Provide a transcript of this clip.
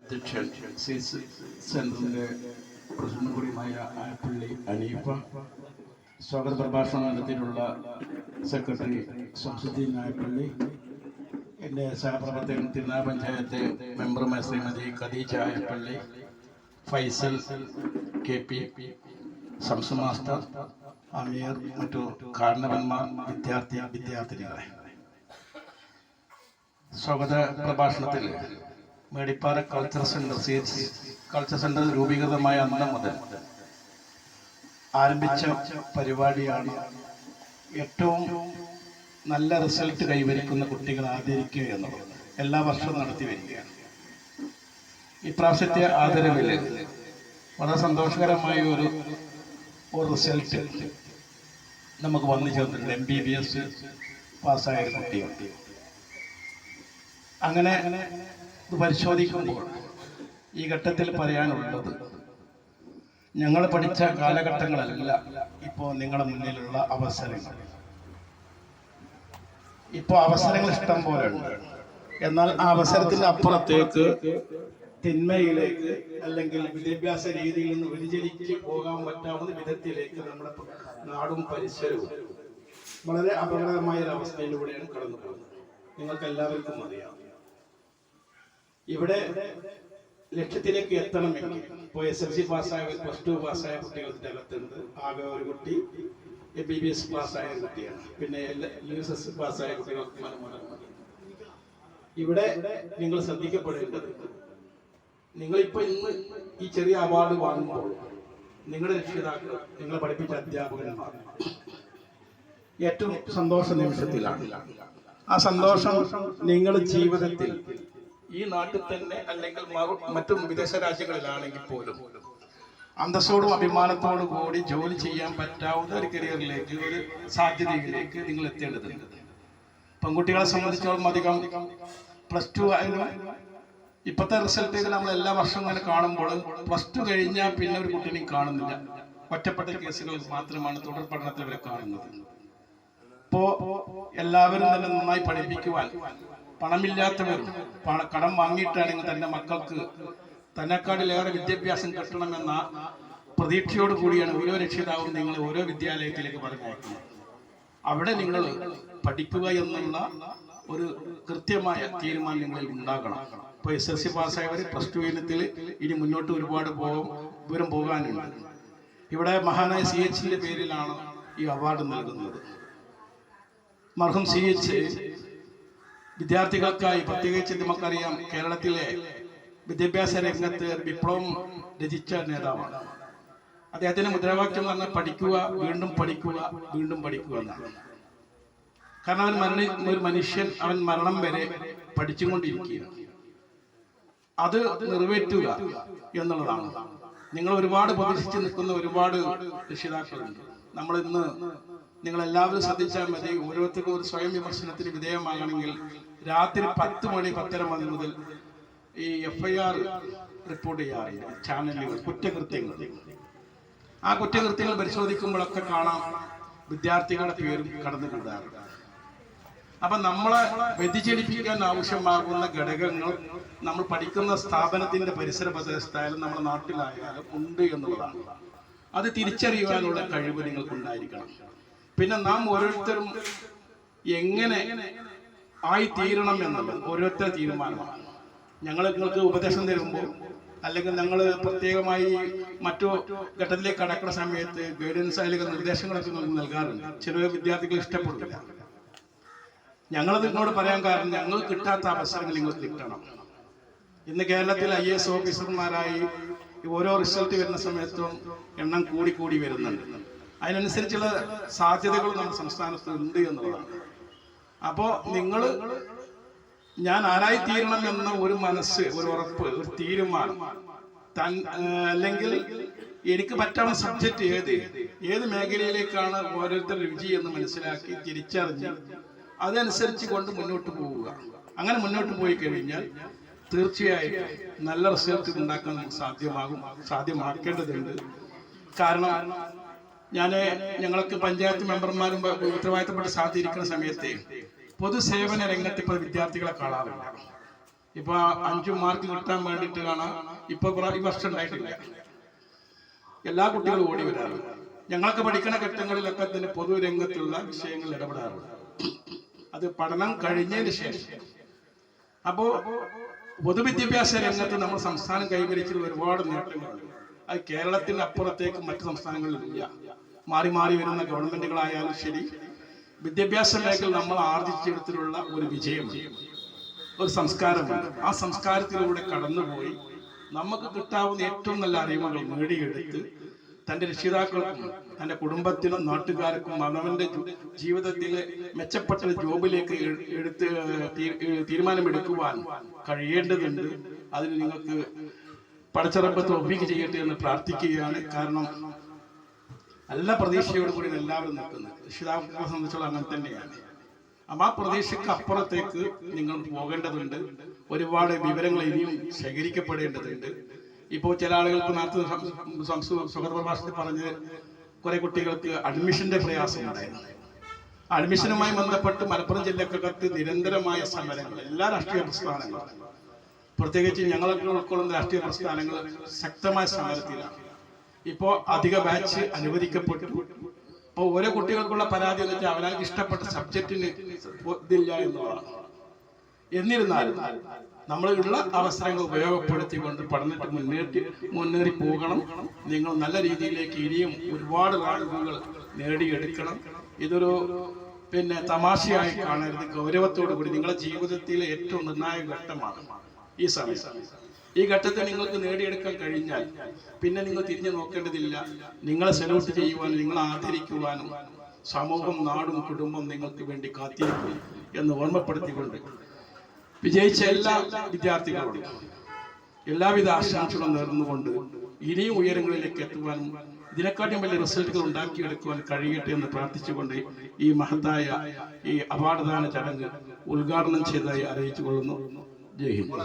അധ്യക്ഷൻ സീസ് സെൻറ്ററിൻ്റെ പ്രസിഡന്റ് കൂടിയുമായ ആയപ്പള്ളി അനീഫ, സ്വാഗത പ്രഭാഷണം നടത്തിയിട്ടുള്ള സെക്രട്ടറി ശംസുദ്ദീൻ ആയപ്പള്ളി, എൻ്റെ സഹപ്രവർത്തകൻ തിരുനാ പഞ്ചായത്ത് മെമ്പറുമായ Shrimati Khadija Ayappalli, Faisal K P, Shamsu master, Ameer, മറ്റു കാരണവന്മാർ, വിദ്യാർത്ഥിനികളെ, സ്വാഗത പ്രഭാഷണത്തിൽ മേടിപ്പാറ കൾച്ചർ സെന്റർ രൂപീകൃതമായ അന്ന് മുതൽ ആരംഭിച്ച പരിപാടിയാണ്. ഏറ്റവും നല്ല റിസൾട്ട് കൈവരിക്കുന്ന കുട്ടികളെ ആദരിക്കുക എന്നുള്ളത് എല്ലാ വർഷവും നടത്തി വരികയാണ്. ഇപ്രാവശ്യത്തെ ആദരവിൽ വളരെ സന്തോഷകരമായ ഒരു റിസൾട്ട് നമുക്ക് വന്നു ചേർന്നിട്ടുണ്ട്. MBBS പാസ്സായ കുട്ടിയുണ്ട്. അങ്ങനെ ഇത് പരിശോധിക്കുമ്പോൾ ഈ ഘട്ടത്തിൽ പറയാനുള്ളത്, ഞങ്ങൾ പഠിച്ച കാലഘട്ടങ്ങളല്ല ഇപ്പോൾ നിങ്ങളുടെ മുന്നിലുള്ള അവസരങ്ങൾ. ഇപ്പോൾ അവസരങ്ങൾ ഇഷ്ടം പോലെ ഉണ്ട്. എന്നാൽ ആ അവസരത്തിന് അപ്പുറത്തേക്ക് തിന്മയിലേക്ക് അല്ലെങ്കിൽ വിദ്യാഭ്യാസ രീതിയിൽ നിന്ന് വ്യതിചലിച്ച് പോകാൻ പറ്റാവുന്ന വിധത്തിലേക്ക് നമ്മുടെ നാടും പരിസരവും വളരെ അപകടകരമായ ഒരു അവസ്ഥയിലൂടെയാണ് കടന്നു പോകുന്നത്. നിങ്ങൾക്ക് എല്ലാവർക്കും അറിയാം. ഇവിടെ ലക്ഷ്യത്തിലേക്ക് എത്തണമെങ്കിൽ ഇപ്പോൾ SLC പാസ്സായ, +2 പാസ്സായ കുട്ടികളുടെ അകത്തുണ്ട്. ആകെ ഒരു കുട്ടി MBBS പാസ്സായ കുട്ടിയാണ്. പിന്നെ USS പാസ്സായ കുട്ടികൾക്ക് ഇവിടെ നിങ്ങൾ ശ്രദ്ധിക്കപ്പെടേണ്ടത്, നിങ്ങളിപ്പോൾ ഇന്ന് ഈ ചെറിയ അവാർഡ് വാങ്ങുമ്പോൾ നിങ്ങളുടെ രക്ഷിതാക്കൾ, നിങ്ങളെ പഠിപ്പിച്ച അധ്യാപകന്മാർ ഏറ്റവും സന്തോഷ നിമിഷത്തിലാണ്. ആ സന്തോഷം നിങ്ങൾ ജീവിതത്തിൽ ഈ നാട്ടിൽ തന്നെ അല്ലെങ്കിൽ മറ്റും വിദേശ രാജ്യങ്ങളിലാണെങ്കിൽ പോലും അന്തസ്സോടും അഭിമാനത്തോടും കൂടി ജോലി ചെയ്യാൻ പറ്റാവുന്ന ഒരു കരിയറിലേക്ക്, ഒരു സാധ്യതയിലേക്ക് നിങ്ങൾ എത്തേണ്ടതുണ്ട്. പെൺകുട്ടികളെ സംബന്ധിച്ചോളം അധികം +2 ആയാലും ഇപ്പോഴത്തെ റിസൾട്ടുകൾ നമ്മൾ എല്ലാ വർഷവും ഇങ്ങനെ കാണുമ്പോൾ +2 കഴിഞ്ഞാൽ പിന്നെ ഒരു കുട്ടീനെയും കാണുന്നില്ല. ഒറ്റപ്പെട്ട കേസുകൾ മാത്രമാണ് തുടർ പഠനത്തിൽ ഇവരെ കാണുന്നത്. ഇപ്പോ എല്ലാവരും തന്നെ നന്നായി പഠിപ്പിക്കുവാൻ, പണമില്ലാത്തവരും കടം വാങ്ങിയിട്ടാണെങ്കിൽ തന്റെ മക്കൾക്ക് തന്നെക്കാട്ടിലേറെ വിദ്യാഭ്യാസം കിട്ടണമെന്ന പ്രതീക്ഷയോട് കൂടിയാണ് ഓരോ രക്ഷിതാവും നിങ്ങൾ ഓരോ വിദ്യാലയത്തിലേക്ക് പറഞ്ഞയക്കുന്നത്. അവിടെ നിങ്ങൾ പഠിക്കുക എന്നുള്ള ഒരു കൃത്യമായ തീരുമാനം നിങ്ങളിൽ ഉണ്ടാകണം. ഇപ്പോൾ SLC പാസ്സായവർ +2 ഇനത്തിൽ ഇനി മുന്നോട്ട് ഒരുപാട് ദൂരം പോകാനുണ്ട്. ഇവിടെ മഹാനായ CHന്റെ പേരിലാണ് ഈ അവാർഡ് നൽകുന്നത്. മർഹൂം CH വിദ്യാർത്ഥികൾക്കായി, പ്രത്യേകിച്ച് നമുക്കറിയാം, കേരളത്തിലെ വിദ്യാഭ്യാസ രംഗത്ത് വിപ്ലവം രചിച്ച നേതാവാണ്. അദ്ദേഹത്തിന്റെ മുദ്രാവാക്യം എന്ന് പറഞ്ഞാൽ പഠിക്കുക, വീണ്ടും പഠിക്കുക, വീണ്ടും പഠിക്കുക എന്നാണ്. കാരണം ഒരു മനുഷ്യൻ അവൻ മരണം വരെ പഠിച്ചുകൊണ്ടിരിക്കുക, അത് നിറവേറ്റുക എന്നുള്ളതാണ്. നിങ്ങൾ ഒരുപാട് പ്രതീക്ഷിച്ച് നിൽക്കുന്ന ഒരുപാട് രക്ഷിതാക്കളുണ്ട്. നമ്മൾ ഇന്ന് നിങ്ങളെല്ലാവരും ശ്രദ്ധിച്ചാൽ മതി. ഓരോരുത്തർക്കും ഒരു സ്വയം വിമർശനത്തിന് വിധേയമാകണമെങ്കിൽ രാത്രി 10 മണി 10:30 മണി മുതൽ ഈ FIR റിപ്പോർട്ട് ചെയ്യാറുണ്ട് ചാനലുകൾ, കുറ്റകൃത്യങ്ങൾ. ആ കുറ്റകൃത്യങ്ങൾ പരിശോധിക്കുമ്പോഴൊക്കെ കാണാം വിദ്യാർത്ഥികളുടെ പേരും കടന്നു കൂടാറുണ്ട്. അപ്പൊ നമ്മളെ വ്യതിചലിപ്പിക്കാൻ ആവശ്യമാകുന്ന ഘടകങ്ങൾ നമ്മൾ പഠിക്കുന്ന സ്ഥാപനത്തിന്റെ പരിസര പ്രദേശത്തായാലും നമ്മുടെ നാട്ടിലായാലും ഉണ്ട് എന്നുള്ളതാണ്. അത് തിരിച്ചറിയുവാനുള്ള കഴിവ് നിങ്ങൾക്കുണ്ടായിരിക്കണം. പിന്നെ നാം ഓരോരുത്തരും എങ്ങനെ ആയിത്തീരണം എന്നുള്ളത് ഓരോരുത്തരുടെ തീരുമാനമാണ്. ഞങ്ങൾ നിങ്ങൾക്ക് ഉപദേശം തരുമ്പോൾ അല്ലെങ്കിൽ ഞങ്ങൾ പ്രത്യേകമായി മറ്റു ഘട്ടത്തിലേക്ക് കടക്കുന്ന സമയത്ത് ഗൈഡൻസ് അല്ലെങ്കിൽ നിർദ്ദേശങ്ങളൊക്കെ നൽകാറുണ്ട്. ചില വിദ്യാർത്ഥികൾ ഇഷ്ടപ്പെടില്ല. ഞങ്ങളത് നിങ്ങളോട് പറയാൻ കാരണം, ഞങ്ങൾ കിട്ടാത്ത അവസരങ്ങൾ നിങ്ങൾക്ക് കിട്ടണം. ഇന്ന് കേരളത്തിൽ IAS ഓഫീസർമാരായി ഓരോ റിസൾട്ട് വരുന്ന സമയത്തും എണ്ണം കൂടി വരുന്നുണ്ട്. അതിനനുസരിച്ചുള്ള സാധ്യതകൾ നമ്മുടെ സംസ്ഥാനത്ത് ഉണ്ട് എന്നുള്ളതാണ്. അപ്പോൾ നിങ്ങൾ ഞാൻ ആരായിത്തീരണം എന്ന ഒരു മനസ്സ്, ഒരു ഉറപ്പ്, ഒരു തീരുമാനം, അല്ലെങ്കിൽ എനിക്ക് പറ്റാവുന്ന സബ്ജക്റ്റ് ഏത് മേഖലയിലേക്കാണ് ഓരോരുത്തരുടെ രുചി എന്ന് മനസ്സിലാക്കി തിരിച്ചറിഞ്ഞ് അതനുസരിച്ച് കൊണ്ട് മുന്നോട്ട് പോവുക. അങ്ങനെ മുന്നോട്ട് പോയി കഴിഞ്ഞാൽ തീർച്ചയായും നല്ല റിസൾട്ട് ഉണ്ടാക്കാൻ നമുക്ക് സാധ്യമാക്കേണ്ടതുണ്ട്. കാരണം ഞങ്ങൾക്ക് പഞ്ചായത്ത് മെമ്പർമാരും ഉത്തരവാദിത്തപ്പെട്ട് സാധിച്ചിരിക്കുന്ന സമയത്ത് പൊതുസേവന രംഗത്ത് ഇപ്പോൾ വിദ്യാർത്ഥികളെ കാണാറില്ല. ഇപ്പൊ 5 മാർക്ക് കിട്ടാൻ വേണ്ടിയിട്ട് കാണാം ഇപ്പൊ ഈ വർഷം ഉണ്ടായിട്ടില്ല. എല്ലാ കുട്ടികളും ഓടി വരാറുണ്ട്. ഞങ്ങളൊക്കെ പഠിക്കുന്ന ഘട്ടങ്ങളിലൊക്കെ തന്നെ പൊതുരംഗത്തുള്ള വിഷയങ്ങളിൽ ഇടപെടാറുണ്ട്. അത് പഠനം കഴിഞ്ഞതിന് ശേഷം. അപ്പോ പൊതുവിദ്യാഭ്യാസ രംഗത്ത് നമ്മൾ സംസ്ഥാനം കൈവരിച്ചിട്ടുള്ള ഒരുപാട് നേട്ടങ്ങളുണ്ട്. അത് കേരളത്തിന് അപ്പുറത്തേക്ക് മറ്റു സംസ്ഥാനങ്ങളിലില്ല. മാറി മാറി വരുന്ന ഗവൺമെന്റുകളായാലും ശരി, വിദ്യാഭ്യാസ മേഖല നമ്മൾ ആർജിച്ചെടുത്തിട്ടുള്ള ഒരു വിജയമാണ്, ഒരു സംസ്കാരമാണ്. ആ സംസ്കാരത്തിലൂടെ കടന്നുപോയി നമുക്ക് കിട്ടാവുന്ന ഏറ്റവും നല്ല അറിവുകൾ നേടിയെടുത്ത് തന്റെ രക്ഷിതാക്കൾക്കും തന്റെ കുടുംബത്തിനും നാട്ടുകാർക്കും അവനവന്റെ ജീവിതത്തിൽ മെച്ചപ്പെട്ട ജോബിലേക്ക് തീരുമാനമെടുക്കുവാൻ കഴിയേണ്ടതുണ്ട്. അതിന് നിങ്ങൾക്ക് പടച്ചറപ്പ് തൗഫീഖ് ചെയ്യട്ടെ എന്ന് പ്രാർത്ഥിക്കുകയാണ്. കാരണം നല്ല പ്രതീക്ഷയോട് കൂടി എല്ലാവരും നിൽക്കുന്നത്. രക്ഷിതാക്കളെ സംബന്ധിച്ചോളം അങ്ങനെ തന്നെയാണ്. ആ പ്രതീക്ഷയ്ക്ക് അപ്പുറത്തേക്ക് നിങ്ങൾ പോകേണ്ടതുണ്ട്. ഒരുപാട് വിവരങ്ങൾ ഇനിയും ശേഖരിക്കപ്പെടേണ്ടതുണ്ട്. ഇപ്പോൾ ചില ആളുകൾക്ക് നേരത്തെ സുഖപ്രഭാഷണത്തിൽ പറഞ്ഞ് കുറെ കുട്ടികൾക്ക് അഡ്മിഷന്റെ പ്രയാസം ഉണ്ടായിരുന്നു. അഡ്മിഷനുമായി ബന്ധപ്പെട്ട് മലപ്പുറം ജില്ലക്കകത്ത് നിരന്തരമായ സമരങ്ങൾ എല്ലാ രാഷ്ട്രീയ പ്രസ്ഥാനങ്ങളും, പ്രത്യേകിച്ച് ഞങ്ങളൊക്കെ ഉൾക്കൊള്ളുന്ന രാഷ്ട്രീയ പ്രസ്ഥാനങ്ങൾ ശക്തമായ സമരത്തിലാണ്. ഇപ്പോ അധിക ബാച്ച് അനുവദിക്കപ്പെട്ടു. ഇപ്പൊ ഓരോ കുട്ടികൾക്കുള്ള പരാതി എന്ന് വെച്ചാൽ അവർക്ക് ഇഷ്ടപ്പെട്ട സബ്ജക്റ്റിന് ഇതില്ല എന്നുള്ളതാണ്. എന്നിരുന്നാലും നമ്മളുള്ള അവസരങ്ങൾ ഉപയോഗപ്പെടുത്തിക്കൊണ്ട് പഠനത്തിൽ മുന്നേറി പോകണം. നിങ്ങൾ നല്ല രീതിയിലേക്ക് ഇനിയും ഒരുപാട് അറിവുകൾ നേടിയെടുക്കണം. ഇതൊരു തമാശയായി കാണരുത്, ഗൗരവത്തോടു കൂടി നിങ്ങളുടെ ജീവിതത്തിലെ ഏറ്റവും നിർണായക ഘട്ടമാണ് ഈ സമയം. ഈ ഘട്ടത്തിൽ നിങ്ങൾക്ക് നേടിയെടുക്കാൻ കഴിഞ്ഞാൽ പിന്നെ നിങ്ങൾ തിരിഞ്ഞു നോക്കേണ്ടതില്ല. നിങ്ങളെ സല്യൂട്ട് ചെയ്യുവാനും നിങ്ങളെ ആദരിക്കുവാനും സമൂഹം, നാടും കുടുംബം നിങ്ങൾക്ക് വേണ്ടി കാത്തിരിക്കും എന്ന് ഓർമ്മപ്പെടുത്തിക്കൊണ്ട് വിജയിച്ച എല്ലാ വിദ്യാർത്ഥികളോടും എല്ലാവിധ ആശംസകളും നേർന്നുകൊണ്ട് ഇനിയും ഉയരങ്ങളിലേക്ക് എത്തുവാനും ഇതിനെക്കാട്ടും വലിയ റിസൾട്ടുകൾ ഉണ്ടാക്കിയെടുക്കുവാൻ കഴിയട്ടെ എന്ന് പ്രാർത്ഥിച്ചുകൊണ്ട് ഈ മഹത്തായ ഈ അവാർഡ് ദാന ചടങ്ങ് ഉദ്ഘാടനം ചെയ്തതായി അറിയിച്ചു കൊള്ളുന്നു. ജയ് ഹിന്ദ്.